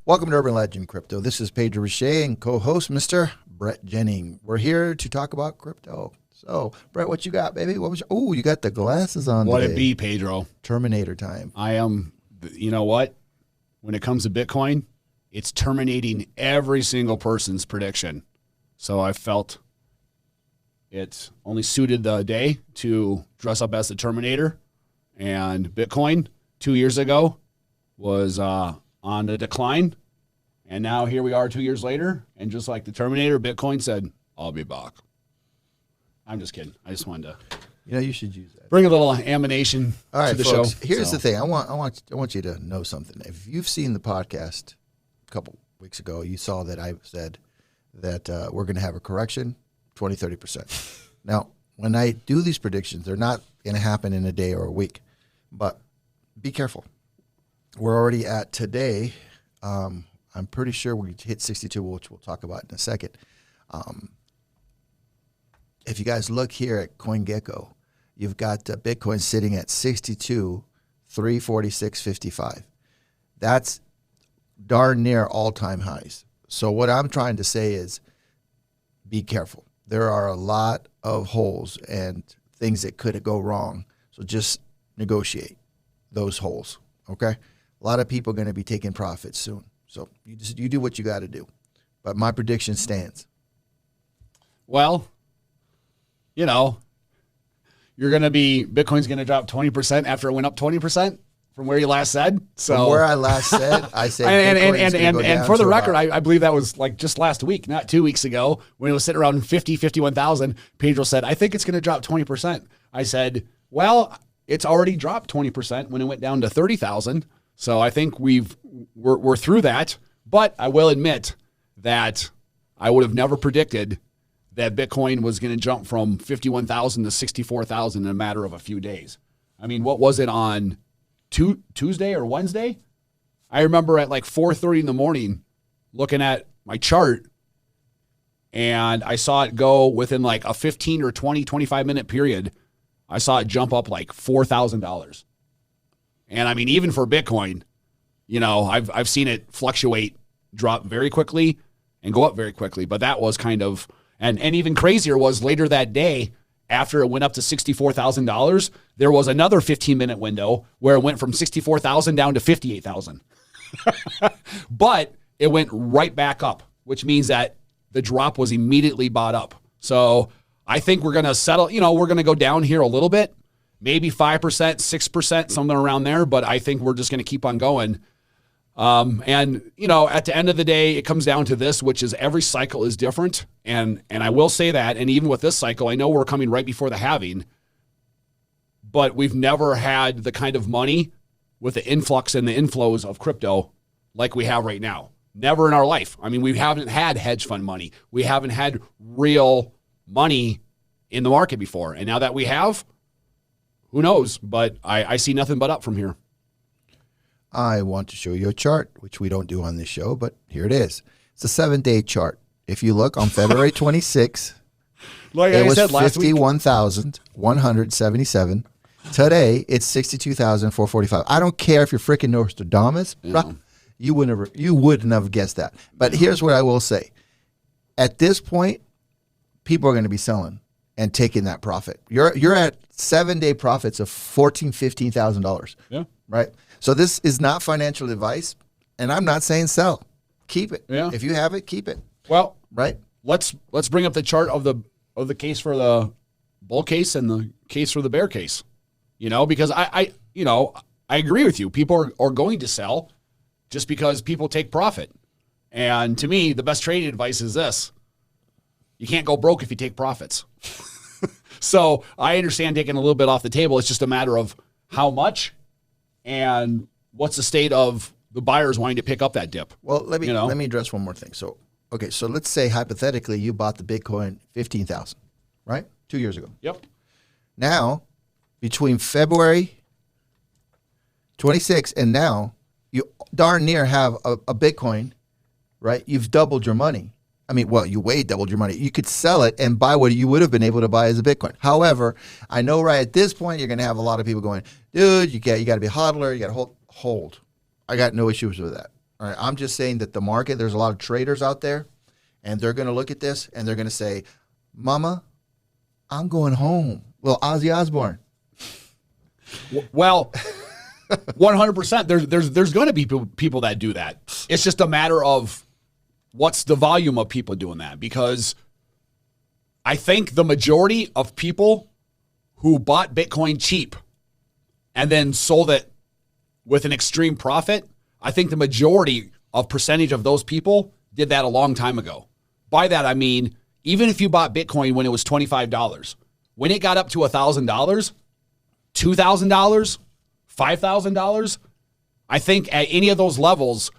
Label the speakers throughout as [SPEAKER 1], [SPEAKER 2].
[SPEAKER 1] Welcome to Urban Legend Crypto. This is Pedro Rachet and co-host Mr. Bret Jennings. We're here to talk about crypto. So, Bret, what you got, baby? You got the glasses on
[SPEAKER 2] What
[SPEAKER 1] today.
[SPEAKER 2] it be, Pedro?
[SPEAKER 1] Terminator time.
[SPEAKER 2] I am, you know what? When it comes to Bitcoin, it's terminating every single person's prediction. So I felt it only suited the day to dress up as the Terminator. And Bitcoin 2 years ago was on the decline. And now here we are 2 years later. And just like the Terminator, Bitcoin said, I'll be back. I'm just kidding. I just wanted to
[SPEAKER 1] you should use that.
[SPEAKER 2] bring a little animation
[SPEAKER 1] All right,
[SPEAKER 2] to the
[SPEAKER 1] folks,
[SPEAKER 2] show.
[SPEAKER 1] here's the thing. I want you to know something. If you've seen the podcast a couple weeks ago, you saw that I said that we're going to have a correction, 20, 30%. Now, when I do these predictions, they're not going to happen in a day or a week. But be careful. We're already at today. I'm pretty sure we hit 62, which we'll talk about in a second. If you guys look here at CoinGecko, you've got Bitcoin sitting at 62,346.55. That's darn near all-time highs. So what I'm trying to say is be careful. There are a lot of holes and things that could go wrong. So just negotiate those holes, okay? A lot of people are going to be taking profits soon. So you do what you got to do. But my prediction stands.
[SPEAKER 2] Well, Bitcoin's going to drop 20% after it went up 20% from where you last said. So
[SPEAKER 1] from where I last said, I said,
[SPEAKER 2] and for the record, I believe that was like just last week, not 2 weeks ago, when it was sitting around 51,000. Pedro said, I think it's going to drop 20%. I said, well, it's already dropped 20% when it went down to 30,000. So I think we're through that. But I will admit that I would have never predicted that Bitcoin was going to jump from 51,000 to 64,000 in a matter of a few days. I mean, what was it on Tuesday or Wednesday? I remember at like 4:30 in the morning looking at my chart, and I saw it go within like a 15 or 20, 25-minute period. I saw it jump up like $4,000. And I mean, even for Bitcoin, I've seen it fluctuate, drop very quickly and go up very quickly. But that was kind of, and even crazier was later that day, after it went up to $64,000, there was another 15-minute window where it went from 64,000 down to 58,000. But it went right back up, which means that the drop was immediately bought up. So I think we're going to settle, we're going to go down here a little bit, maybe 5%, 6%, something around there. But I think we're just going to keep on going. And at the end of the day, it comes down to this, which is every cycle is different. And I will say that, and even with this cycle, I know we're coming right before the halving, but we've never had the kind of money with the influx and the inflows of crypto like we have right now. Never in our life. I mean, we haven't had hedge fund money. We haven't had real money in the market before. And now that we have, who knows? But I see nothing but up from here.
[SPEAKER 1] I want to show you a chart, which we don't do on this show, but here it is. It's a 7-day chart. If you look on February 26th, it was 51,177. Today, it's 62,445. I don't care if you're freaking Nostradamus.
[SPEAKER 2] Yeah.
[SPEAKER 1] You wouldn't have guessed that. But here's what I will say. At this point, people are going to be selling and taking that profit. You're at 7-day profits of $14,000, $15,000.
[SPEAKER 2] Yeah.
[SPEAKER 1] Right? So this is not financial advice, and I'm not saying sell. Keep it.
[SPEAKER 2] Yeah.
[SPEAKER 1] If you have it, keep it.
[SPEAKER 2] Well,
[SPEAKER 1] right.
[SPEAKER 2] Let's bring up the chart of the case for the bull case and the case for the bear case. Because I agree with you. People are going to sell just because people take profit. And to me, the best trading advice is this. You can't go broke if you take profits. So I understand taking a little bit off the table. It's just a matter of how much and what's the state of the buyers wanting to pick up that dip.
[SPEAKER 1] Well, let me address one more thing. So let's say hypothetically you bought the Bitcoin 15,000, right? 2 years ago.
[SPEAKER 2] Yep.
[SPEAKER 1] Now, between February 26 and now, you darn near have a Bitcoin, right? You've doubled your money. I mean, well, you way doubled your money. You could sell it and buy what you would have been able to buy as a Bitcoin. However, I know right at this point, you're going to have a lot of people going, dude, you got to be a hodler. You got to hold. I got no issues with that. All right, I'm just saying that the market, there's a lot of traders out there, and they're going to look at this and they're going to say, Mama, I'm going home. Well, Ozzy Osbourne.
[SPEAKER 2] Well, 100%. There's going to be people that do that. It's just a matter of what's the volume of people doing that, because I think the majority of people who bought Bitcoin cheap and then sold it with an extreme profit, I think the majority of percentage of those people did that a long time ago. By that, I mean, even if you bought Bitcoin when it was $25, when it got up to $1,000, $2,000, $5,000, I think at any of those levels,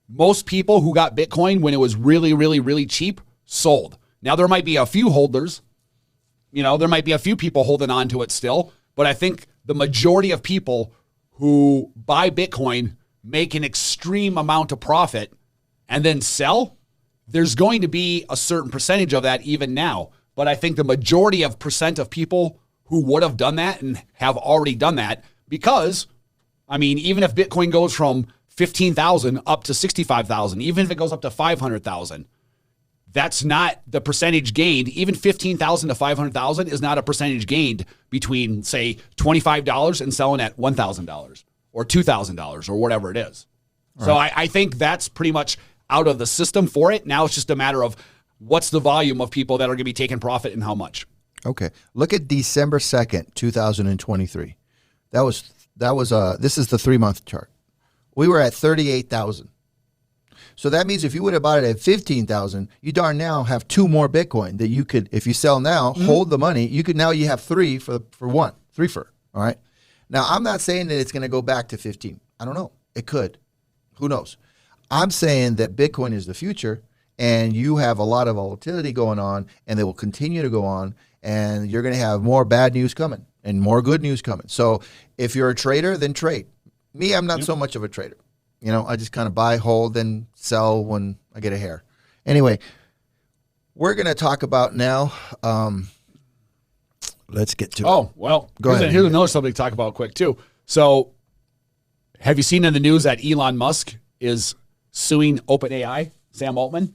[SPEAKER 2] most people who got Bitcoin when it was really, really, really cheap sold. Now, there might be a few holders. There might be a few people holding on to it still. But I think the majority of people who buy Bitcoin make an extreme amount of profit and then sell. There's going to be a certain percentage of that even now. But I think the majority of percent of people who would have done that and have already done that, because, even if Bitcoin goes from 15,000 up to 65,000, even if it goes up to 500,000, that's not the percentage gained. Even 15,000 to 500,000 is not a percentage gained between, say, $25 and selling at $1,000 or $2,000 or whatever it is. Right. So I think that's pretty much out of the system for it. Now it's just a matter of what's the volume of people that are going to be taking profit and how much.
[SPEAKER 1] Okay. Look at December 2nd, 2023. This is the 3-month chart. We were at 38,000. So that means if you would have bought it at 15,000, you darn now have 2 more Bitcoin that you could, if you sell now, hold the money. You have 3 for one, 3 for, all right? Now, I'm not saying that it's going to go back to 15. I don't know. It could. Who knows? I'm saying that Bitcoin is the future, and you have a lot of volatility going on, and they will continue to go on, and you're going to have more bad news coming and more good news coming. So if you're a trader, then trade. Me, I'm not so much of a trader. I just kind of buy, hold, and sell when I get a hair. Anyway, we're going to talk about now. Let's get to it.
[SPEAKER 2] Oh, well,
[SPEAKER 1] Go ahead.
[SPEAKER 2] Here's another something to talk about quick, too. So have you seen in the news that Elon Musk is suing OpenAI, Sam Altman?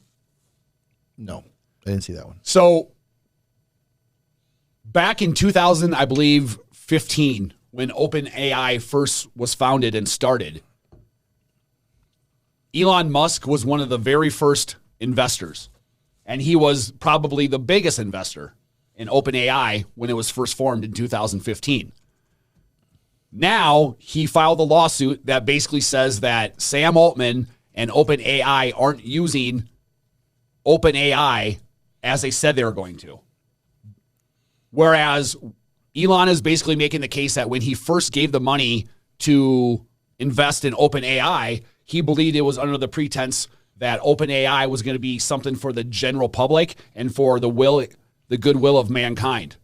[SPEAKER 1] No, I didn't see that one.
[SPEAKER 2] So back in 2000, I believe, 15, when OpenAI first was founded and started, Elon Musk was one of the very first investors, and he was probably the biggest investor in OpenAI when it was first formed in 2015. Now, he filed a lawsuit that basically says that Sam Altman and OpenAI aren't using OpenAI as they said they were going to. Whereas Elon is basically making the case that when he first gave the money to invest in OpenAI, he believed it was under the pretense that OpenAI was going to be something for the general public and for the goodwill of mankind.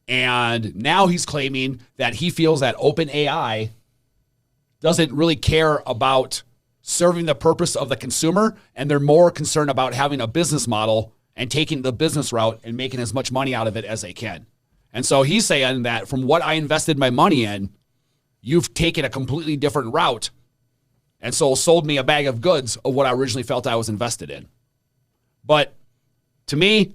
[SPEAKER 2] And now he's claiming that he feels that OpenAI doesn't really care about serving the purpose of the consumer, and they're more concerned about having a business model and taking the business route and making as much money out of it as they can. And so he's saying that from what I invested my money in, you've taken a completely different route, and so sold me a bag of goods of what I originally felt I was invested in. But to me,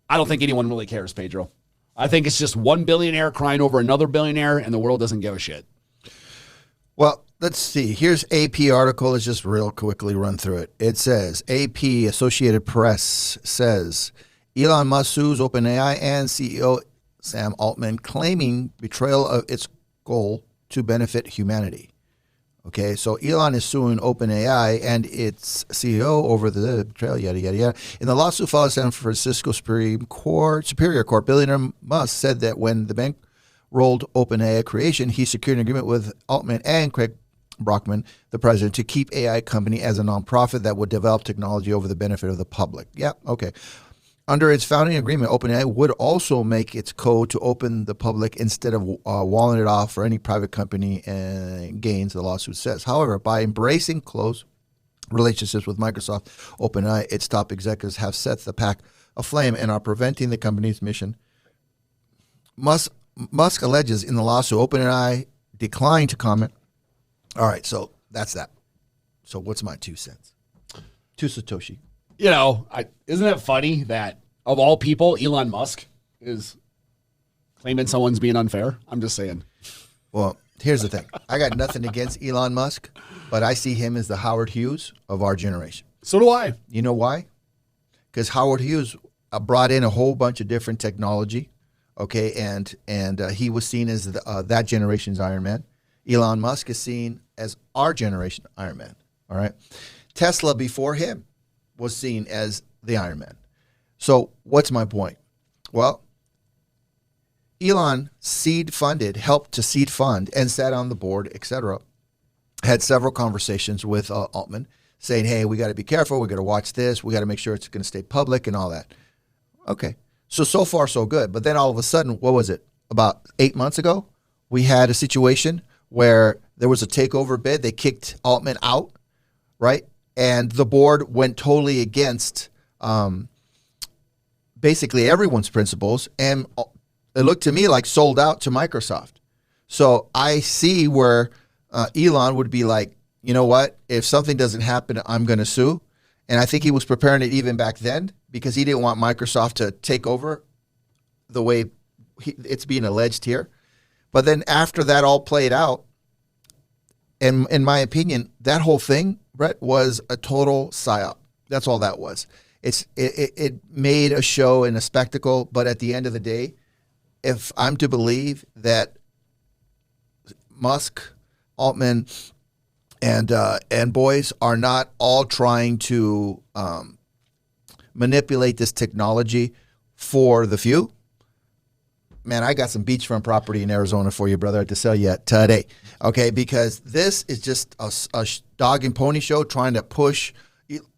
[SPEAKER 2] I don't think anyone really cares, Pedro. I think it's just one billionaire crying over another billionaire, and the world doesn't give a shit.
[SPEAKER 1] Well, let's see. Here's AP article. Let's just real quickly run through it. It says, AP, Associated Press, says, Elon Musk sues OpenAI and CEO Sam Altman, claiming betrayal of its goal to benefit humanity. Okay, so Elon is suing OpenAI and its CEO over the betrayal, yada, yada, yada. In the lawsuit filed at San Francisco Superior Court, billionaire Musk said that when the bank rolled OpenAI creation, he secured an agreement with Altman and Craig Brockman, the president, to keep AI company as a nonprofit that would develop technology over the benefit of the public. Yeah, okay. Under its founding agreement, OpenAI would also make its code to open the public instead of walling it off for any private company gains, the lawsuit says. However, by embracing close relationships with Microsoft, OpenAI, its top executives have set the pack aflame and are preventing the company's mission. Musk alleges in the lawsuit OpenAI declined to comment. All right, so that's that. So what's my 2 cents? To Satoshi.
[SPEAKER 2] You know, isn't it funny that of all people, Elon Musk is claiming someone's being unfair? I'm just saying.
[SPEAKER 1] Well, here's the thing. I got nothing against Elon Musk, but I see him as the Howard Hughes of our generation.
[SPEAKER 2] So do I.
[SPEAKER 1] You know why? Because Howard Hughes brought in a whole bunch of different technology, okay, and he was seen as that generation's Iron Man. Elon Musk is seen as our generation Iron Man, all right? Tesla before him was seen as the Iron Man. So what's my point? Well, Elon helped to seed fund and sat on the board, etc. Had several conversations with Altman saying, hey, we got to be careful. We got to watch this. We got to make sure it's going to stay public and all that. Okay. So far, so good. But then all of a sudden, what was it? About 8 months ago, we had a situation where there was a takeover bid. They kicked Altman out, right? And the board went totally against basically everyone's principles. And it looked to me like sold out to Microsoft. So I see where Elon would be like, you know what? If something doesn't happen, I'm going to sue. And I think he was preparing it even back then because he didn't want Microsoft to take over the way it's being alleged here. But then after that all played out, and in my opinion, that whole thing, Bret, was a total psyop. That's all that was. It made a show and a spectacle, but at the end of the day, if I'm to believe that Musk, Altman, and boys are not all trying to manipulate this technology for the few, man, I got some beachfront property in Arizona for you, brother, to sell you today. Okay, because this is just a dog and pony show trying to push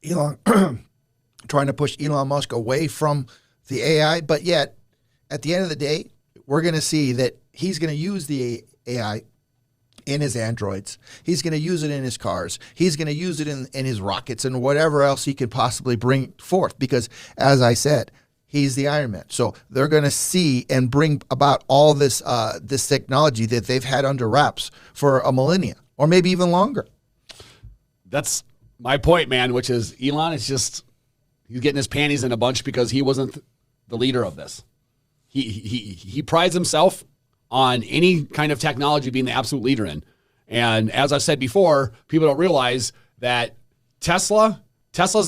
[SPEAKER 1] Elon, Elon Musk away from the AI, but yet at the end of the day, we're going to see that he's going to use the AI in his androids. He's going to use it in his cars. He's going to use it in his rockets and whatever else he could possibly bring forth. Because, as I said, he's the Iron Man. So they're going to see and bring about all this this technology that they've had under wraps for a millennia or maybe even longer.
[SPEAKER 2] That's my point, man, which is Elon is just, he's getting his panties in a bunch because he wasn't the leader of this. He prides himself on any kind of technology being the absolute leader in. And as I said before, people don't realize that Tesla's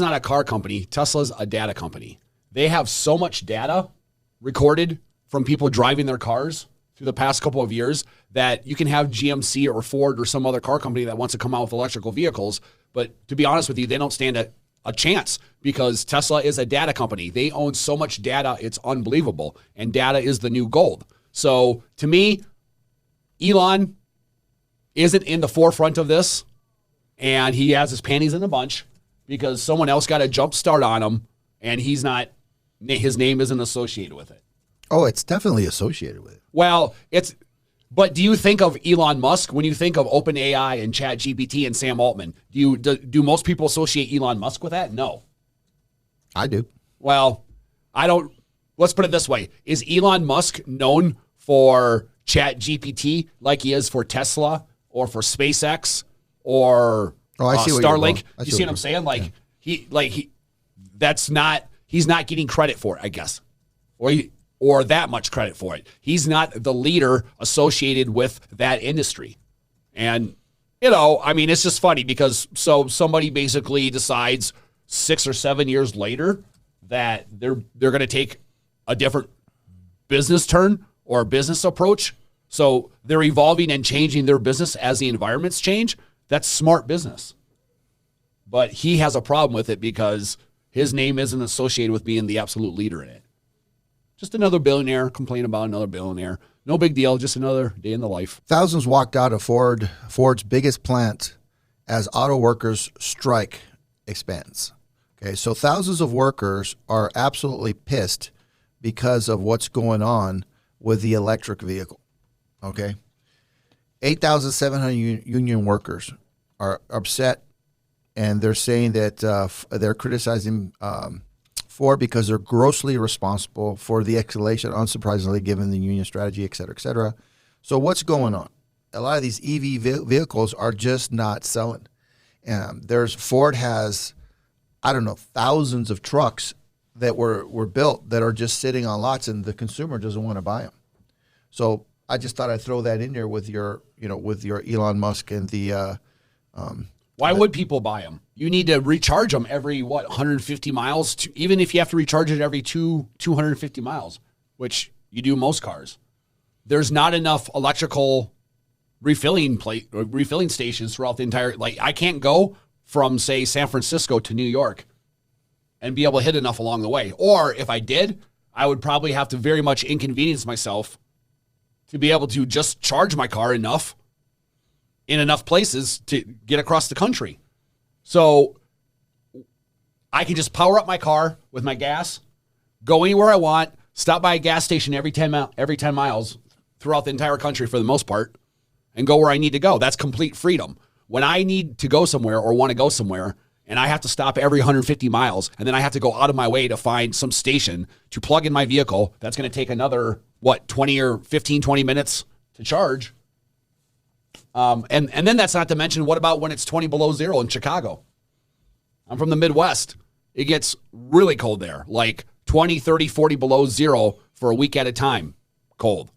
[SPEAKER 2] not a car company. Tesla's a data company. They have so much data recorded from people driving their cars through the past couple of years that you can have GMC or Ford or some other car company that wants to come out with electrical vehicles. But to be honest with you, they don't stand a chance because Tesla is a data company. They own so much data, it's unbelievable. And data is the new gold. So to me, Elon isn't in the forefront of this, and he has his panties in a bunch because someone else got a jump start on him, and his name isn't associated with it.
[SPEAKER 1] Oh, it's definitely associated with it.
[SPEAKER 2] Well, but do you think of Elon Musk when you think of OpenAI and ChatGPT and Sam Altman? Do most people associate Elon Musk with that? No.
[SPEAKER 1] I do.
[SPEAKER 2] Well, I don't. Let's put it this way. Is Elon Musk known for ChatGPT like he is for Tesla or for SpaceX or Starlink? You see what I'm saying? Like yeah. He's not getting credit for it, I guess. Or that much credit for it. He's not the leader associated with that industry. And, it's just funny because somebody basically decides 6 or 7 years later that they're going to take a different business turn or business approach. So they're evolving and changing their business as the environments change. That's smart business. But he has a problem with it because his name isn't associated with being the absolute leader in it. Just another billionaire complaining about another billionaire. No big deal, just another day in the life.
[SPEAKER 1] Thousands walked out of Ford's biggest plant as auto workers' strike expands. Okay, so thousands of workers are absolutely pissed because of what's going on with the electric vehicle. Okay, 8,700 union workers are upset, and they're saying that they're criticizing Ford because they're grossly responsible for the escalation, unsurprisingly, given the union strategy, et cetera, et cetera. So what's going on? A lot of these EV vehicles are just not selling. Ford has, I don't know, thousands of trucks that were built that are just sitting on lots, and the consumer doesn't want to buy them. So I just thought I'd throw that in there with your Elon Musk and the.
[SPEAKER 2] Why would people buy them? You need to recharge them every 150 miles. Even if you have to recharge it every 250 miles, which you do most cars. There's not enough electrical refilling stations throughout the entire. Like, I can't go from, say, San Francisco to New York and be able to hit enough along the way. Or if I did, I would probably have to very much inconvenience myself to be able to just charge my car enough in enough places to get across the country. So I can just power up my car with my gas, go anywhere I want, stop by a gas station every 10 miles throughout the entire country for the most part, and go where I need to go. That's complete freedom. When I need to go somewhere or want to go somewhere, and I have to stop every 150 miles, and then I have to go out of my way to find some station to plug in my vehicle, that's going to take another, 20 or 15, 20 minutes to charge. And then that's not to mention, what about when it's 20 below zero in Chicago? I'm from the Midwest. It gets really cold there, like 20, 30, 40 below zero for a week at a time, cold.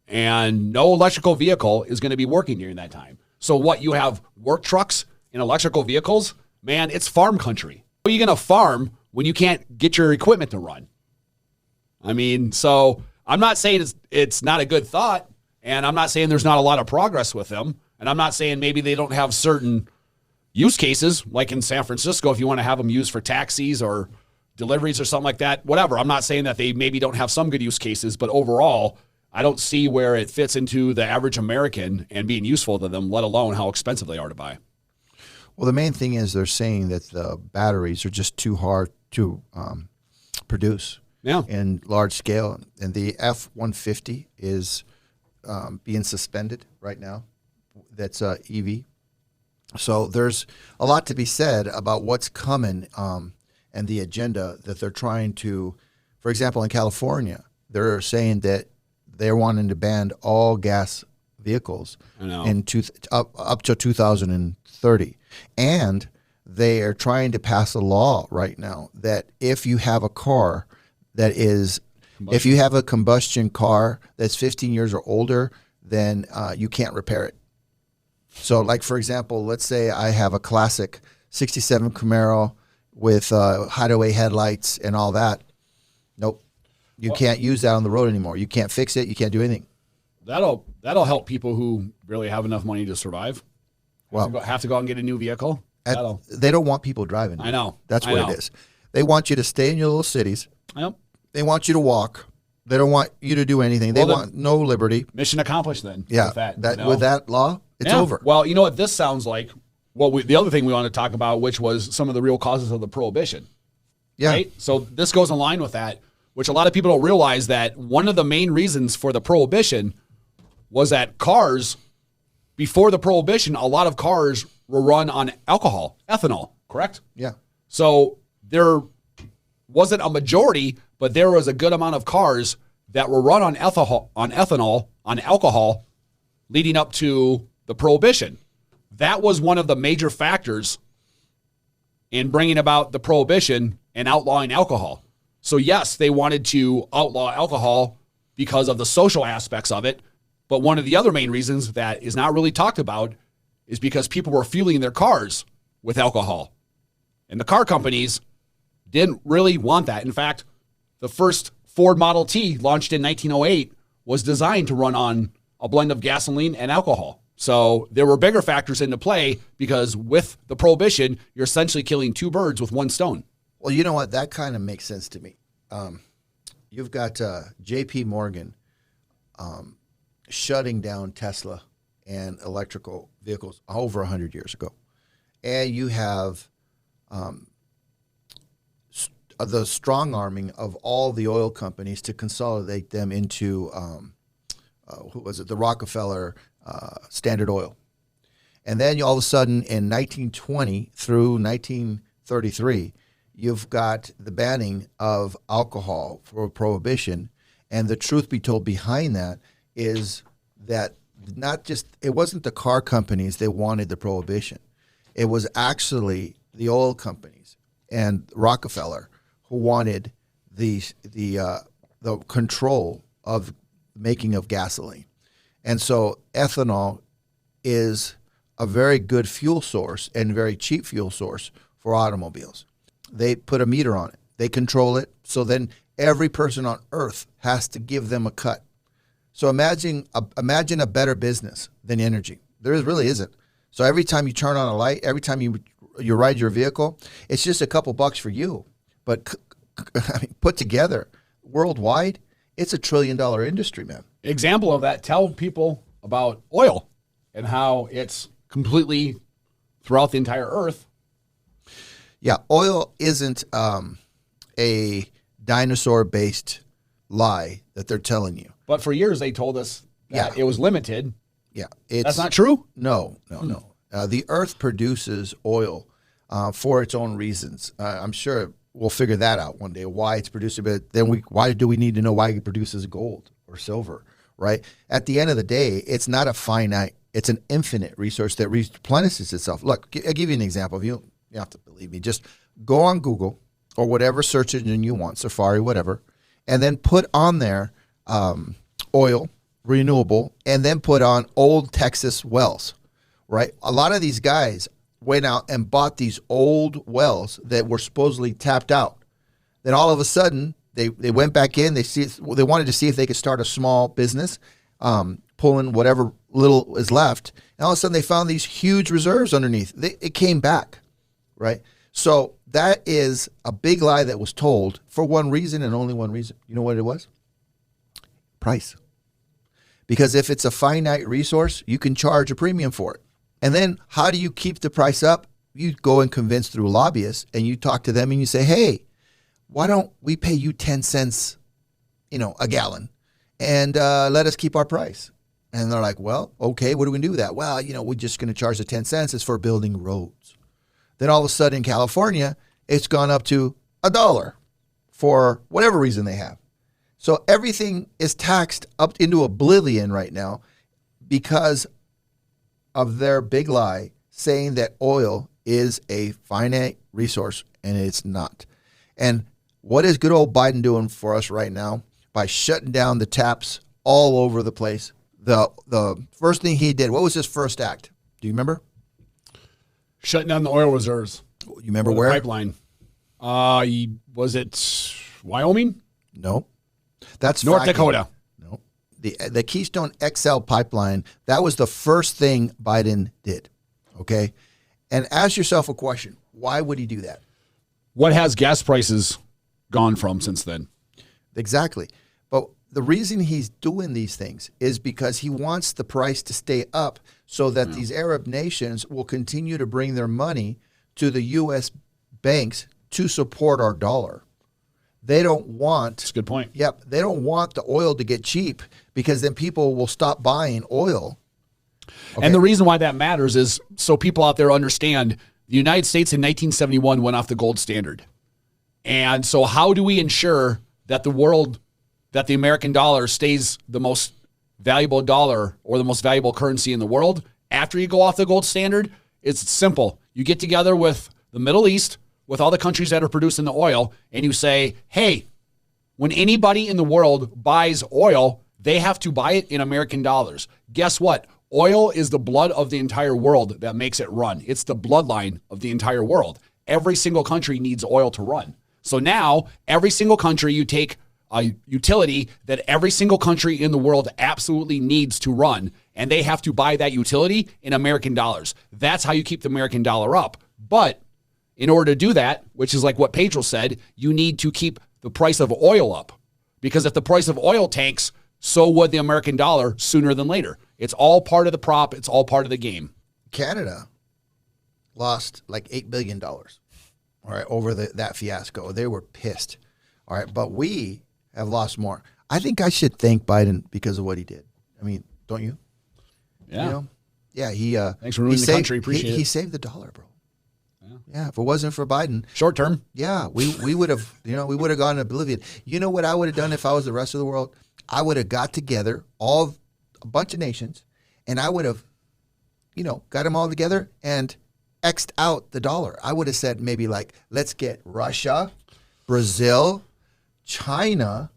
[SPEAKER 2] And no electrical vehicle is going to be working during that time. So what, you have work trucks and electrical vehicles? Man, it's farm country. How are you going to farm when you can't get your equipment to run? I mean, so I'm not saying it's not a good thought, and I'm not saying there's not a lot of progress with them, and I'm not saying maybe they don't have certain use cases, like in San Francisco, if you want to have them used for taxis or deliveries or something like that, whatever. I'm not saying that they maybe don't have some good use cases, but overall, I don't see where it fits into the average American and being useful to them, let alone how expensive they are to buy.
[SPEAKER 1] Well, the main thing is they're saying that the batteries are just too hard to produce in large scale. And the F-150 is being suspended right now. That's EV. So there's a lot to be said about what's coming and the agenda that they're trying to, for example, in California, they're saying that they're wanting to ban all gas vehicles up to 2030. And they are trying to pass a law right now that if you have a car that is, if you have a combustion car that's 15 years or older, then you can't repair it. So, like, for example, let's say I have a classic 67 Camaro with hideaway headlights and all that. Nope. You can't use that on the road anymore. You can't fix it. You can't do anything.
[SPEAKER 2] That'll help people who really have enough money to survive. Have to go out and get a new vehicle.
[SPEAKER 1] They don't want people driving.
[SPEAKER 2] I know.
[SPEAKER 1] That's what it is. They want you to stay in your little cities.
[SPEAKER 2] Yep.
[SPEAKER 1] They want you to walk. They don't want you to do anything. They want no liberty.
[SPEAKER 2] Mission accomplished then.
[SPEAKER 1] Yeah. With that law, it's over.
[SPEAKER 2] Well, you know what this sounds like? Well, the other thing we want to talk about, which was some of the real causes of the Prohibition.
[SPEAKER 1] Yeah.
[SPEAKER 2] Right? So this goes in line with that, which a lot of people don't realize that one of the main reasons for the Prohibition was that cars, before the Prohibition, a lot of cars were run on alcohol, ethanol, correct?
[SPEAKER 1] Yeah.
[SPEAKER 2] So there wasn't a majority, but there was a good amount of cars that were run on alcohol, leading up to the Prohibition. That was one of the major factors in bringing about the Prohibition and outlawing alcohol. So yes, they wanted to outlaw alcohol because of the social aspects of it. But one of the other main reasons that is not really talked about is because people were fueling their cars with alcohol. And the car companies didn't really want that. In fact, the first Ford Model T, launched in 1908, was designed to run on a blend of gasoline and alcohol. So there were bigger factors into play because with the Prohibition, you're essentially killing two birds with one stone.
[SPEAKER 1] Well, you know what? That kind of makes sense to me. You've got J.P. Morgan shutting down Tesla and electrical vehicles over 100 years ago. And you have the strong arming of all the oil companies to consolidate them into, the Rockefeller Standard Oil. And then all of a sudden in 1920 through 1933, you've got the banning of alcohol for Prohibition. And the truth be told behind that is that it wasn't the car companies that wanted the Prohibition. It was actually the oil companies and Rockefeller who wanted the control of making of gasoline. And so ethanol is a very good fuel source and very cheap fuel source for automobiles. They put a meter on it. They control it. So then every person on earth has to give them a cut. So imagine a better business than energy. There really isn't. So every time you turn on a light, every time you ride your vehicle, it's just a couple bucks for you. But put together worldwide, it's $1 trillion industry, man.
[SPEAKER 2] Example of that, tell people about oil and how it's completely throughout the entire earth.
[SPEAKER 1] Yeah, oil isn't a dinosaur-based lie that they're telling you.
[SPEAKER 2] But for years they told us that it was limited.
[SPEAKER 1] Yeah.
[SPEAKER 2] That's not true?
[SPEAKER 1] No. The earth produces oil for its own reasons. I'm sure we'll figure that out one day, why it's produced. But then why do we need to know why it produces gold or silver, right? At the end of the day, it's not a finite, it's an infinite resource that replenishes itself. Look, I'll give you an example. If you have to believe me, just go on Google or whatever search engine you want, Safari, whatever, and then put on there oil, renewable, and then put on old Texas wells, right? A lot of these guys went out and bought these old wells that were supposedly tapped out. Then all of a sudden, they went back in. They wanted to see if they could start a small business, pulling whatever little is left. And all of a sudden, they found these huge reserves underneath. It came back, right? So that is a big lie that was told for one reason and only one reason. You know what it was? Price. Because if it's a finite resource, you can charge a premium for it. And then how do you keep the price up? You go and convince through lobbyists, and you talk to them and you say, hey, why don't we pay you 10 cents, a gallon, and let us keep our price? And they're like, well, okay, what do we do with that? Well, we're just going to charge the 10 cents. It's for building roads. Then all of a sudden in California, it's gone up to $1 for whatever reason they have. So everything is taxed up into oblivion right now because of their big lie saying that oil is a finite resource, and it's not. And what is good old Biden doing for us right now by shutting down the taps all over the place? The first thing he did, what was his first act? Do you remember?
[SPEAKER 2] Shutting down the oil reserves.
[SPEAKER 1] You remember where?
[SPEAKER 2] Pipeline. Was it Wyoming?
[SPEAKER 1] No. That's
[SPEAKER 2] North
[SPEAKER 1] fracking.
[SPEAKER 2] Dakota.
[SPEAKER 1] No. The Keystone XL pipeline, that was the first thing Biden did. Okay? And ask yourself a question. Why would he do that?
[SPEAKER 2] What has gas prices gone from since then?
[SPEAKER 1] Exactly. But the reason he's doing these things is because he wants the price to stay up so that these Arab nations will continue to bring their money to the U.S. banks to support our dollar. They don't want...
[SPEAKER 2] That's a good point.
[SPEAKER 1] Yep. They don't want the oil to get cheap because then people will stop buying oil. Okay.
[SPEAKER 2] And the reason why that matters is so people out there understand the United States in 1971 went off the gold standard. And so how do we ensure that that the American dollar stays the most valuable dollar or the most valuable currency in the world after you go off the gold standard? It's simple. You get together with the Middle East, with all the countries that are producing the oil, and you say, hey, when anybody in the world buys oil, they have to buy it in American dollars. Guess what? Oil is the blood of the entire world that makes it run. It's the bloodline of the entire world. Every single country needs oil to run. So now, every single country, you take a utility that every single country in the world absolutely needs to run, and they have to buy that utility in American dollars. That's how you keep the American dollar up. But in order to do that, which is like what Pedro said, you need to keep the price of oil up. Because if the price of oil tanks, so would the American dollar sooner than later. It's all part of the prop. It's all part of the game.
[SPEAKER 1] Canada lost like $8 billion, all right, over that fiasco. They were pissed, all right, but we have lost more. I think I should thank Biden because of what he did. I mean, don't you?
[SPEAKER 2] Yeah.
[SPEAKER 1] Yeah, he
[SPEAKER 2] thanks for ruining the country. Appreciate it.
[SPEAKER 1] He saved the dollar, bro. Yeah, if it wasn't for Biden,
[SPEAKER 2] short term.
[SPEAKER 1] Yeah, we would have, we would have gone to oblivion. You know what I would have done if I was the rest of the world? I would have got together a bunch of nations, and I would have, got them all together and X'd out the dollar. I would have said maybe like, let's get Russia, Brazil, China,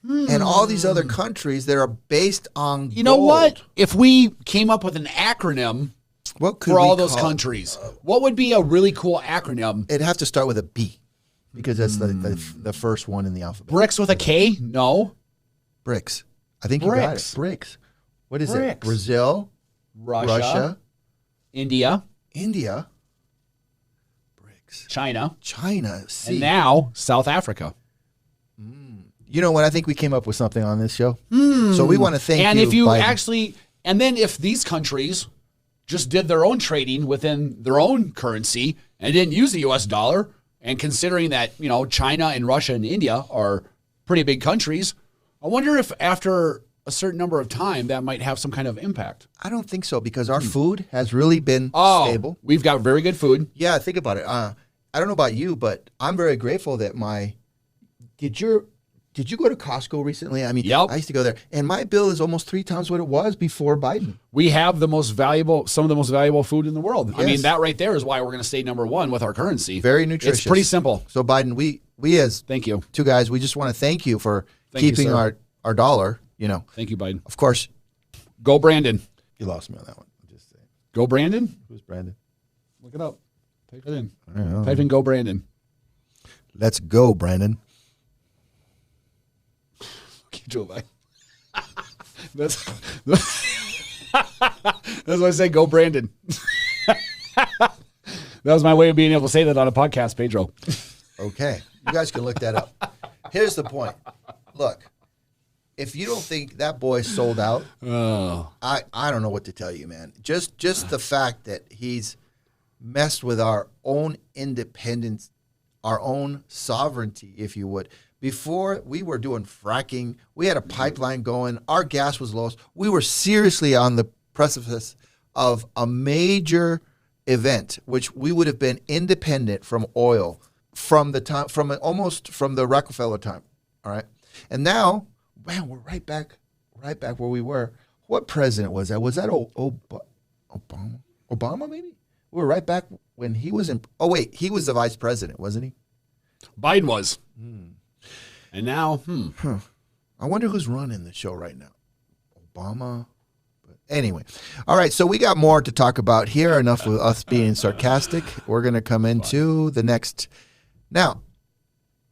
[SPEAKER 1] and all these other countries that are based on
[SPEAKER 2] You know what? If we came up with an acronym
[SPEAKER 1] what could
[SPEAKER 2] for all
[SPEAKER 1] we
[SPEAKER 2] those
[SPEAKER 1] call it?
[SPEAKER 2] countries, what would be a really cool acronym?
[SPEAKER 1] It'd have to start with a B because that's the first one in the alphabet.
[SPEAKER 2] BRICS with a K? No.
[SPEAKER 1] BRICS. I think you got it.
[SPEAKER 2] BRICS.
[SPEAKER 1] BRICS. What is
[SPEAKER 2] BRICS.
[SPEAKER 1] it? Brazil,
[SPEAKER 2] Russia, India,
[SPEAKER 1] India, BRICS,
[SPEAKER 2] China,
[SPEAKER 1] China, C.
[SPEAKER 2] and now South Africa.
[SPEAKER 1] You know what? I think we came up with something on this show. So we want to thank
[SPEAKER 2] And
[SPEAKER 1] you.
[SPEAKER 2] if you
[SPEAKER 1] Biden.
[SPEAKER 2] actually, and then if these countries just did their own trading within their own currency and didn't use the U.S. dollar, and considering that, you know, China and Russia and India are pretty big countries, I wonder if after a certain number of time that might have some kind of impact.
[SPEAKER 1] I don't think so because our food has really been stable.
[SPEAKER 2] We've got very good food.
[SPEAKER 1] Yeah, think about it. I don't know about you, but I'm very grateful that Did you go to Costco recently? I mean,
[SPEAKER 2] Yep.
[SPEAKER 1] I used to go there, and my bill is almost 3 times what it was before Biden.
[SPEAKER 2] We have some of the most valuable food in the world. I
[SPEAKER 1] Yes.
[SPEAKER 2] mean, that right there is why we're going to stay number one with our currency.
[SPEAKER 1] Very nutritious.
[SPEAKER 2] It's pretty simple.
[SPEAKER 1] So Biden, we as
[SPEAKER 2] Thank you.
[SPEAKER 1] two guys, we just want to thank you for
[SPEAKER 2] Thank you,
[SPEAKER 1] keeping
[SPEAKER 2] sir.
[SPEAKER 1] our dollar. You know,
[SPEAKER 2] Thank you, Biden.
[SPEAKER 1] of course,
[SPEAKER 2] Go Brandon.
[SPEAKER 1] you lost me on that one. I'm just saying.
[SPEAKER 2] Go Brandon?
[SPEAKER 1] Who's Brandon?
[SPEAKER 2] Look it up. Type it in.
[SPEAKER 1] I don't know.
[SPEAKER 2] Type in Go Brandon.
[SPEAKER 1] Let's go, Brandon.
[SPEAKER 2] Okay, Joe Biden. That's why I say Go Brandon. That was my way of being able to say that on a podcast, Pedro.
[SPEAKER 1] Okay, you guys can look that up. Here's the point. Look, if you don't think that boy sold out, I don't know what to tell you, man. Just the fact that he's messed with our own independence, our own sovereignty, if you would. Before, we were doing fracking. We had a pipeline going. Our gas was low. We were seriously on the precipice of a major event, which we would have been independent from oil from the time, almost from the Rockefeller time. All right. And now, man, we're right back where we were. What president was that? Was that Obama? Obama, maybe? We were right back when he was in. Oh, wait. He was the vice president, wasn't he?
[SPEAKER 2] Biden was. And now,
[SPEAKER 1] I wonder who's running the show right now. Obama. But anyway. All right. So we got more to talk about here. Enough with us being sarcastic. We're going to come into the next. Now,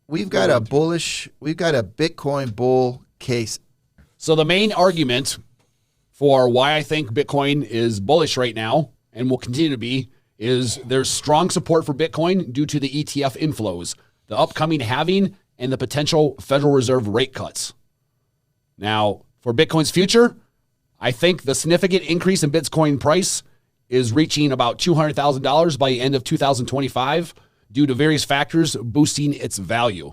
[SPEAKER 1] we've got a Bitcoin bull case.
[SPEAKER 2] So the main argument for why I think Bitcoin is bullish right now and will continue to be is there's strong support for Bitcoin due to the ETF inflows, the upcoming halving, and the potential Federal Reserve rate cuts. Now, for Bitcoin's future, I think the significant increase in Bitcoin price is reaching about $200,000 by the end of 2025 due to various factors boosting its value.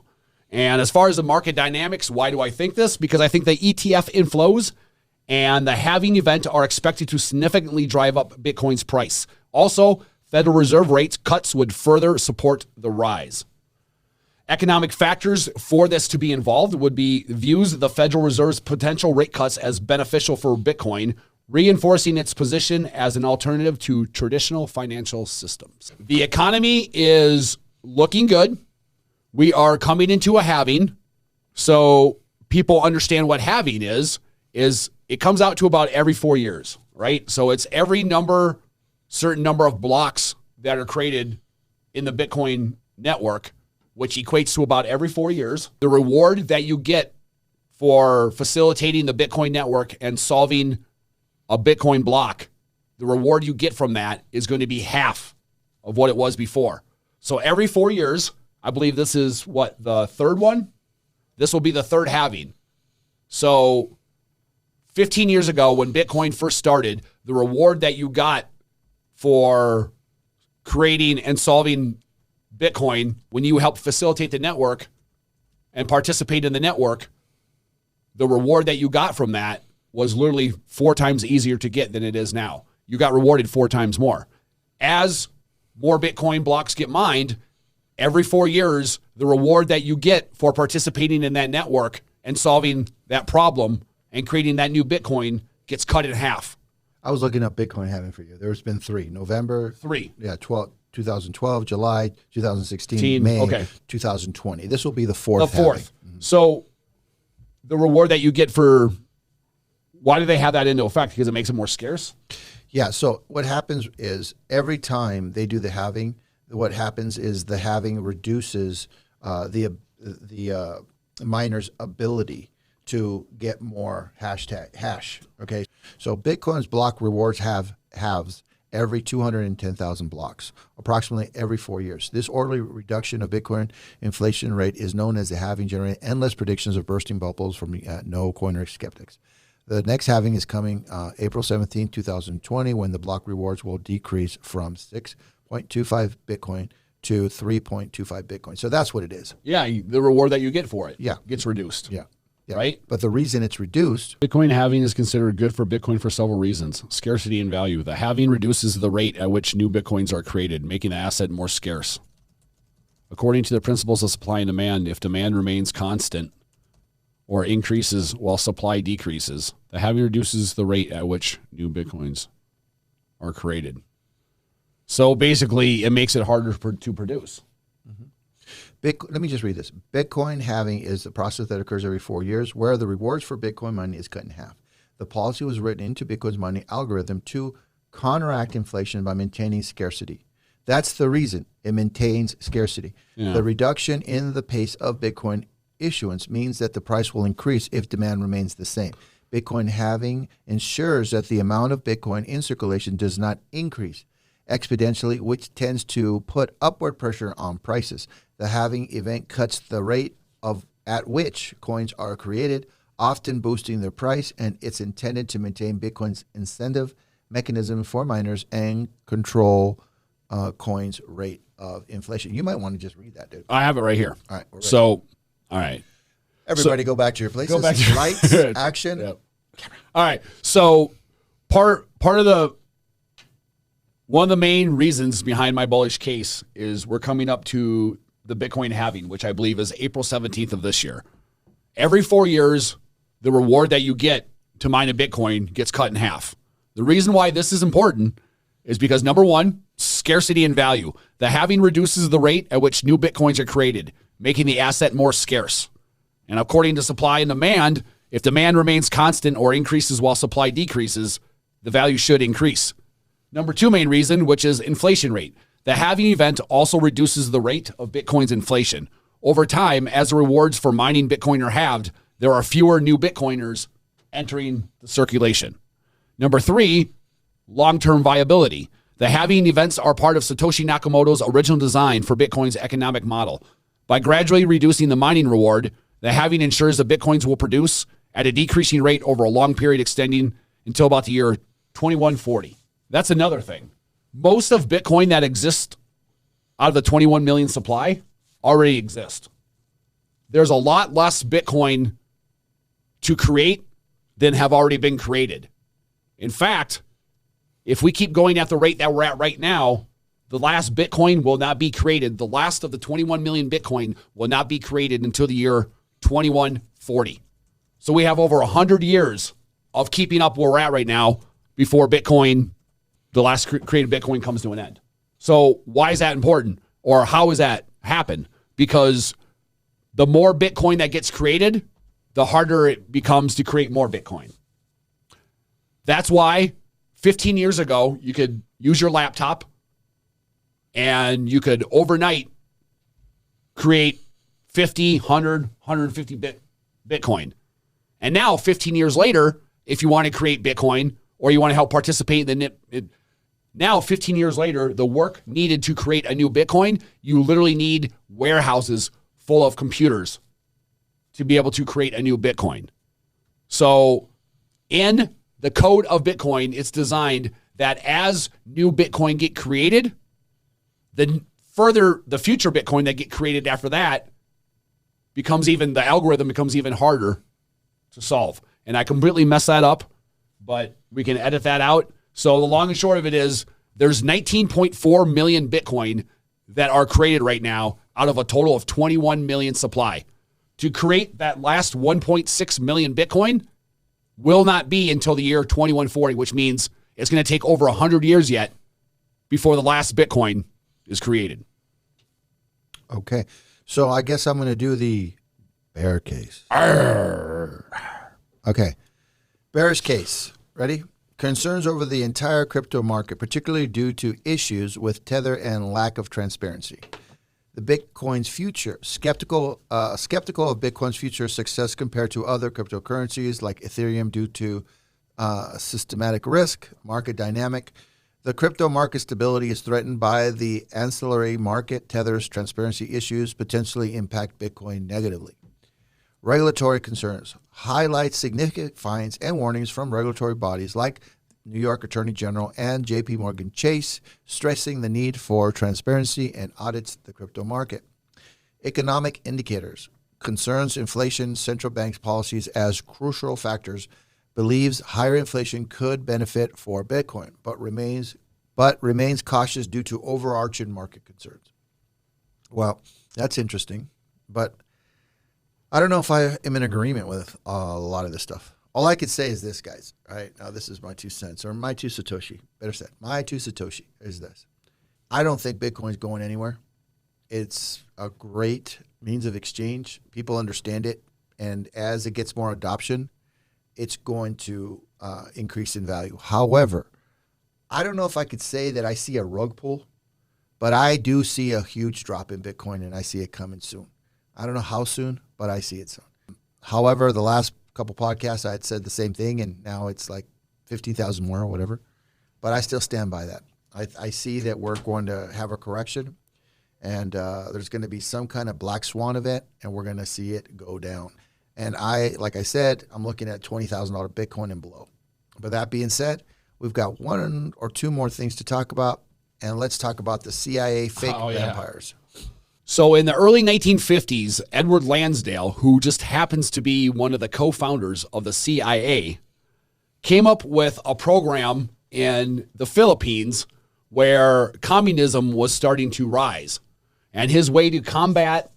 [SPEAKER 2] And as far as the market dynamics, why do I think this? Because I think the ETF inflows and the halving event are expected to significantly drive up Bitcoin's price. Also, Federal Reserve rate cuts would further support the rise. Economic factors for this to be involved would be views the Federal Reserve's potential rate cuts as beneficial for Bitcoin, reinforcing its position as an alternative to traditional financial systems. The economy is looking good. We are coming into a halving. So people understand what halving is it comes out to about every 4 years, right? So it's every certain number of blocks that are created in the Bitcoin network, which equates to about every 4 years. The reward that you get for facilitating the Bitcoin network and solving a Bitcoin block, the reward you get from that is going to be half of what it was before. So every 4 years, I believe this is the third one? This will be the third halving. So 15 years ago when Bitcoin first started, the reward that you got for creating and solving Bitcoin, when you help facilitate the network and participate in the network, the reward that you got from that was literally 4 times easier to get than it is now. You got rewarded 4 times more. As more Bitcoin blocks get mined, every 4 years, the reward that you get for participating in that network and solving that problem and creating that new Bitcoin gets cut in half.
[SPEAKER 1] I was looking up Bitcoin halving for you. There's been 3. November.
[SPEAKER 2] 3.
[SPEAKER 1] Yeah, 2012, July 2016, May 2020. This will be the 4th.
[SPEAKER 2] The 4th. So the reward that you get for, why do they have that into effect? Because it makes it more scarce?
[SPEAKER 1] Yeah, so what happens is every time they do the halving, what happens is the halving reduces the miner's ability to get more hash. Okay, so Bitcoin's block rewards halves every 210,000 blocks, approximately every 4 years. This orderly reduction of Bitcoin inflation rate is known as the halving, generating endless predictions of bursting bubbles from no coiner skeptics. The next halving is coming April 17, 2020, when the block rewards will decrease from 6.25 Bitcoin to 3.25 Bitcoin. So that's what it is.
[SPEAKER 2] Yeah, the reward that you get for it gets reduced.
[SPEAKER 1] Yeah.
[SPEAKER 2] Right?
[SPEAKER 1] But the reason it's reduced...
[SPEAKER 2] Bitcoin halving is considered good for Bitcoin for several reasons. Scarcity and value. The halving reduces the rate at which new Bitcoins are created, making the asset more scarce. According to the principles of supply and demand, if demand remains constant or increases while supply decreases, the halving reduces the rate at which new Bitcoins are created. So basically, it makes it harder to produce.
[SPEAKER 1] Let me just read this. Bitcoin halving is the process that occurs every 4 years where the rewards for Bitcoin mining is cut in half. The policy was written into Bitcoin's mining algorithm to counteract inflation by maintaining scarcity. That's the reason it maintains scarcity. Yeah. The reduction in the pace of Bitcoin issuance means that the price will increase if demand remains the same. Bitcoin halving ensures that the amount of Bitcoin in circulation does not increase exponentially, which tends to put upward pressure on prices. The halving event cuts the rate at which coins are created, often boosting their price, and it's intended to maintain Bitcoin's incentive mechanism for miners and control coins' rate of inflation. You might want to just read that, dude.
[SPEAKER 2] I have it right here.
[SPEAKER 1] All right.
[SPEAKER 2] So, all right.
[SPEAKER 1] Everybody go back to your places.
[SPEAKER 2] Go back to
[SPEAKER 1] lights, action.
[SPEAKER 2] Yep. All right. So part of one of the main reasons behind my bullish case is we're coming up to the Bitcoin halving, which I believe is April 17th of this year. Every 4 years, the reward that you get to mine a Bitcoin gets cut in half. The reason why this is important is because, number one, scarcity and value. The halving reduces the rate at which new Bitcoins are created, making the asset more scarce. And according to supply and demand, if demand remains constant or increases while supply decreases, the value should increase. Number two main reason, which is inflation rate. The halving event also reduces the rate of Bitcoin's inflation. Over time, as the rewards for mining Bitcoin are halved, there are fewer new Bitcoiners entering the circulation. Number three, long-term viability. The halving events are part of Satoshi Nakamoto's original design for Bitcoin's economic model. By gradually reducing the mining reward, the halving ensures that Bitcoins will produce at a decreasing rate over a long period extending until about the year 2140. That's another thing. Most of Bitcoin that exists out of the 21 million supply already exist. There's a lot less Bitcoin to create than have already been created. In fact, if we keep going at the rate that we're at right now, the last Bitcoin will not be created. The last of the 21 million Bitcoin will not be created until the year 2140. So we have over 100 years of keeping up where we're at right now before Bitcoin, the last created Bitcoin, comes to an end. So why is that important? Or how does that happen? Because the more Bitcoin that gets created, the harder it becomes to create more Bitcoin. That's why 15 years ago, you could use your laptop and you could overnight create 50, 100, 150 Bitcoin. And now, 15 years later, if you want to create Bitcoin or you want to help participate in the now, 15 years later, the work needed to create a new Bitcoin, you literally need warehouses full of computers to be able to create a new Bitcoin. So in the code of Bitcoin, it's designed that as new Bitcoin get created, the future Bitcoin that get created after that the algorithm becomes even harder to solve. And I completely messed that up, but we can edit that out. So the long and short of it is there's 19.4 million Bitcoin that are created right now out of a total of 21 million supply. To create that last 1.6 million Bitcoin will not be until the year 2140, which means it's going to take over 100 years yet before the last Bitcoin is created.
[SPEAKER 1] Okay. So I guess I'm going to do the bear case.
[SPEAKER 2] Arr.
[SPEAKER 1] Okay. Bearish case. Ready? Concerns over the entire crypto market, particularly due to issues with tether and lack of transparency. The Bitcoin's future, skeptical of Bitcoin's future success compared to other cryptocurrencies like Ethereum due to systematic risk, market dynamic. The crypto market stability is threatened by the ancillary market tethers, transparency issues potentially impact Bitcoin negatively. Regulatory concerns highlight significant fines and warnings from regulatory bodies like New York Attorney General and JP Morgan Chase, stressing the need for transparency and audits the crypto market. Economic indicators concerns inflation, central banks' policies as crucial factors, believes higher inflation could benefit for Bitcoin, but remains cautious due to overarching market concerns. Well, that's interesting, but I don't know if I am in agreement with a lot of this stuff. All I could say is this, guys. All right, now this is my 2 cents, or my 2 Satoshi. Better said, my 2 Satoshi is this. I don't think Bitcoin's going anywhere. It's a great means of exchange. People understand it, and as it gets more adoption, it's going to increase in value. However, I don't know if I could say that I see a rug pull, but I do see a huge drop in Bitcoin, and I see it coming soon. I don't know how soon, but I see it soon. However, the last couple podcasts, I had said the same thing, and now it's like 15,000 more or whatever. But I still stand by that. I see that we're going to have a correction, and there's going to be some kind of black swan event, and we're going to see it go down. And like I said, I'm looking at $20,000 Bitcoin and below. But that being said, we've got 1 or 2 more things to talk about, and let's talk about the CIA fake vampires.
[SPEAKER 2] So in the early 1950s, Edward Lansdale, who just happens to be one of the co-founders of the CIA, came up with a program in the Philippines where communism was starting to rise. And his way to combat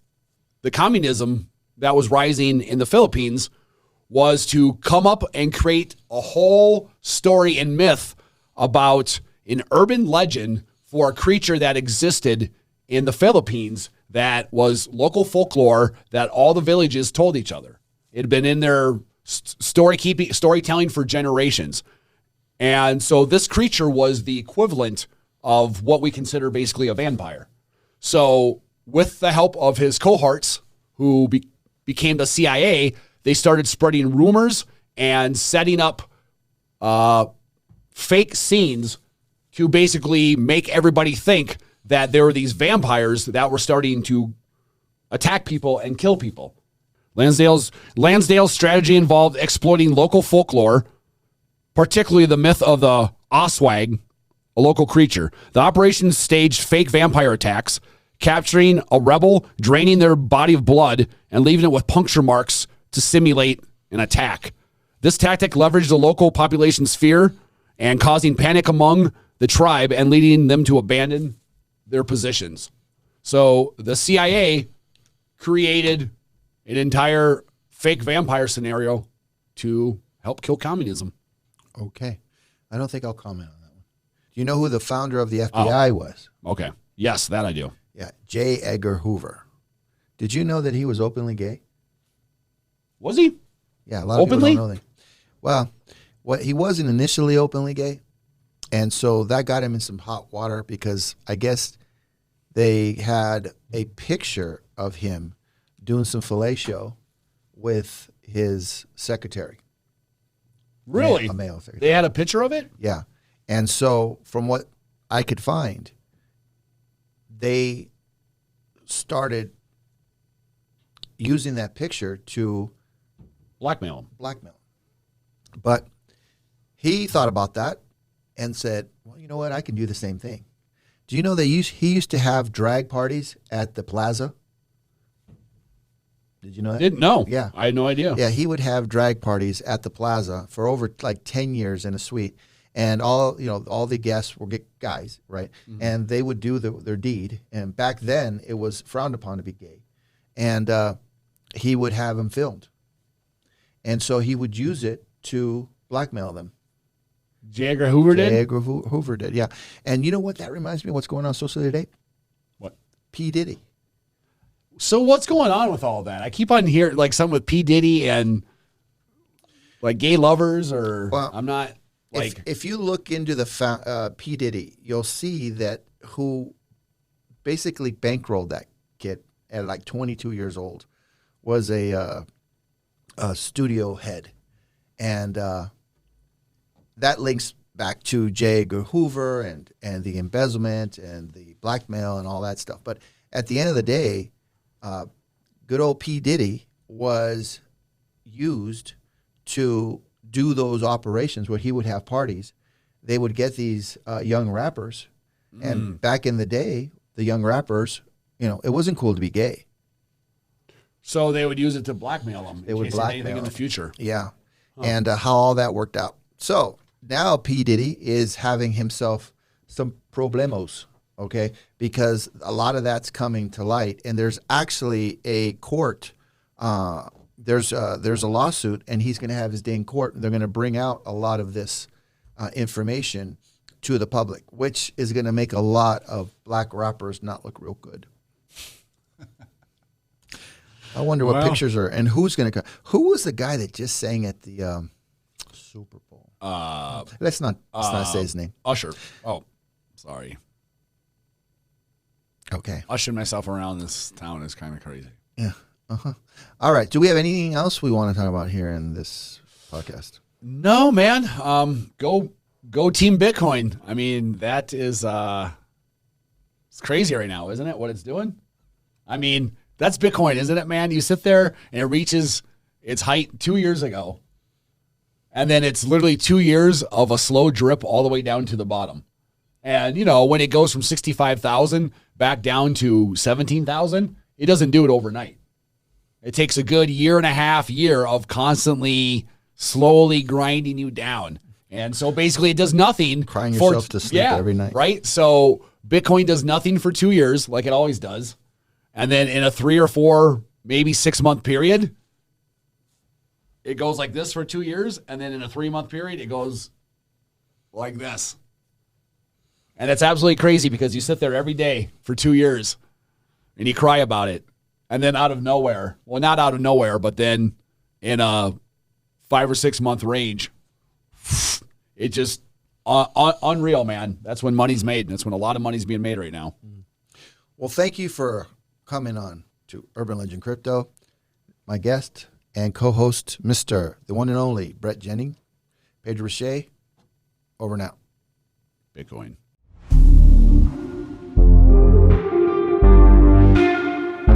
[SPEAKER 2] the communism that was rising in the Philippines was to come up and create a whole story and myth about an urban legend for a creature that existed in the Philippines that was local folklore that all the villages told each other. It had been in their storytelling for generations. And so this creature was the equivalent of what we consider basically a vampire. So with the help of his cohorts who became the CIA, they started spreading rumors and setting up fake scenes to basically make everybody think that there were these vampires that were starting to attack people and kill people. Lansdale's strategy involved exploiting local folklore, particularly the myth of the Oswag, a local creature. The operation staged fake vampire attacks, capturing a rebel, draining their body of blood, and leaving it with puncture marks to simulate an attack. This tactic leveraged the local population's fear and causing panic among the tribe and leading them to abandon their positions. So the CIA created an entire fake vampire scenario to help kill communism.
[SPEAKER 1] Okay. I don't think I'll comment on that one. Do you know who the founder of the FBI was?
[SPEAKER 2] Okay. Yes, that I do.
[SPEAKER 1] Yeah, J. Edgar Hoover. Did you know that he was openly gay?
[SPEAKER 2] Was he?
[SPEAKER 1] Yeah, a lot of people don't know that. Well, he wasn't initially openly gay, and so that got him in some hot water because I guess they had a picture of him doing some fellatio with his secretary.
[SPEAKER 2] Really?
[SPEAKER 1] A male secretary.
[SPEAKER 2] They had a picture of it?
[SPEAKER 1] Yeah. And so from what I could find, they started using that picture to
[SPEAKER 2] blackmail him.
[SPEAKER 1] But he thought about that and said, well, you know what? I can do the same thing. Do you know he used to have drag parties at the plaza? Did you know that?
[SPEAKER 2] Didn't know.
[SPEAKER 1] Yeah.
[SPEAKER 2] I had no idea.
[SPEAKER 1] Yeah, he would have drag parties at the plaza for over like 10 years in a suite. And all the guests were guys, right? Mm-hmm. And they would do their deed. And back then, it was frowned upon to be gay. And he would have them filmed. And so he would use it to blackmail them.
[SPEAKER 2] Edgar Hoover did?
[SPEAKER 1] Edgar Hoover did, yeah. And you know what? That reminds me of what's going on socially today.
[SPEAKER 2] What?
[SPEAKER 1] P Diddy.
[SPEAKER 2] So what's going on with all that? I keep on hearing like something with P Diddy and like gay lovers, or I'm not like.
[SPEAKER 1] If you look into the P Diddy, you'll see that who basically bankrolled that kid at like 22 years old was a studio head, and that links back to J. Edgar Hoover and the embezzlement and the blackmail and all that stuff. But at the end of the day, good old P. Diddy was used to do those operations where he would have parties. They would get these young rappers. And back in the day, the young rappers, it wasn't cool to be gay.
[SPEAKER 2] So they would use it to blackmail them.
[SPEAKER 1] They would blackmail
[SPEAKER 2] anything in the future.
[SPEAKER 1] Yeah. And how all that worked out. So now P. Diddy is having himself some problemos, okay? Because a lot of that's coming to light. And there's actually a court. There's a lawsuit, and he's going to have his day in court. They're going to bring out a lot of this information to the public, which is going to make a lot of black rappers not look real good. I wonder what pictures are, and who's going to come. Who was the guy that just sang at the Super Bowl? Let's not say his name.
[SPEAKER 2] Usher. Oh, sorry.
[SPEAKER 1] Okay.
[SPEAKER 2] Ushering myself around this town is kind of crazy.
[SPEAKER 1] Yeah. All right. Do we have anything else we want to talk about here in this podcast?
[SPEAKER 2] No, man. Go Team Bitcoin. I mean, that is it's crazy right now, isn't it? What it's doing. I mean, that's Bitcoin, isn't it, man? You sit there and it reaches its height 2 years ago, and then it's literally 2 years of a slow drip all the way down to the bottom. And when it goes from 65,000 back down to 17,000, it doesn't do it overnight. It takes a good year and a half of constantly, slowly grinding you down. And so basically it does nothing.
[SPEAKER 1] Crying yourself to sleep every night.
[SPEAKER 2] Right? So Bitcoin does nothing for 2 years like it always does. And then in a 3 or 4, maybe 6 month period, it goes like this for 2 years. And then in a 3 month period, it goes like this. And it's absolutely crazy because you sit there every day for 2 years and you cry about it. And then out of nowhere, well, not out of nowhere, but then in a 5 or 6 month range, it just unreal, man. That's when money's made. That's when a lot of money's being made right now.
[SPEAKER 1] Well, thank you for coming on to Urban Legend Crypto. My guest and co-host, Mr. the one and only Bret Jennings, Pedro Rachet, over now.
[SPEAKER 2] Bitcoin.